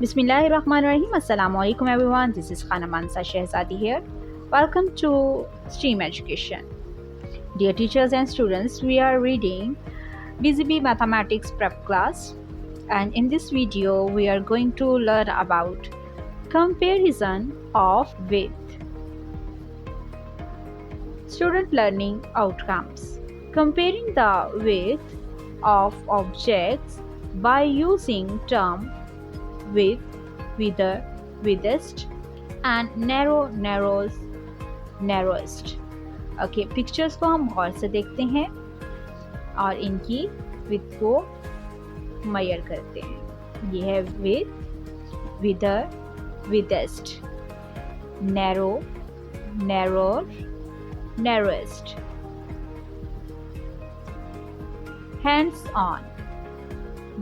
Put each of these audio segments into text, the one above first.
Bismillahirrahmanirrahim. Assalamualaikum everyone. This is Khana Mansa Shehzadi here. Welcome to STEAM Education. Dear teachers and students, we are reading BZB Mathematics Prep class, and in this video we are going to learn about comparison of width. Student learning outcomes. Comparing the width of objects by using term width, width, widthest and narrowest. Okay, pictures को हम गौर से देखते हैं और इनकी width को major करते हैं। ये है width, wider, widest, narrow, narrower, narrowest. Hands on,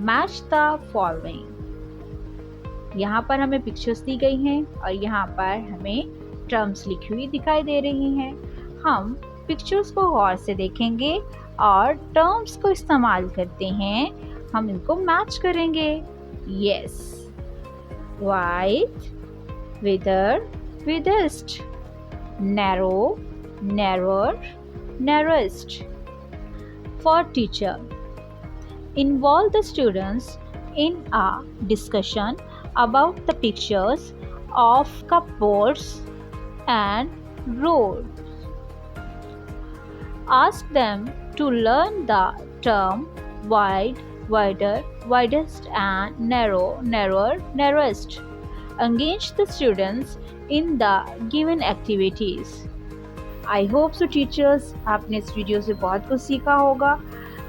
match the following. यहाँ पर हमें पिक्चर्स दी गई हैं और यहाँ पर हमें टर्म्स लिखी हुई दिखाई दे रही हैं। हम पिक्चर्स को गौर से देखेंगे और टर्म्स को इस्तेमाल करते हैं, हम इनको मैच करेंगे। Yes, wide, wider, widest, narrow, narrower, narrowest. For teacher, involve the students in a discussion about the pictures of cupboards and roads. Ask them to learn the term wide, wider, widest and narrow, narrower, narrowest. Engage the students in the given activities. I hope so teachers, आपने इस video से बहुत कुछ सीखा होगा।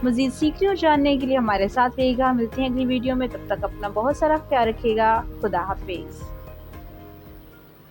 मज़ीद सीखने और जानने के लिए हमारे साथ रहिएगा। मिलते हैं अगली वीडियो में, तब तक अपना बहुत सारा ख्याल रखिएगा। खुदा हाफिज़।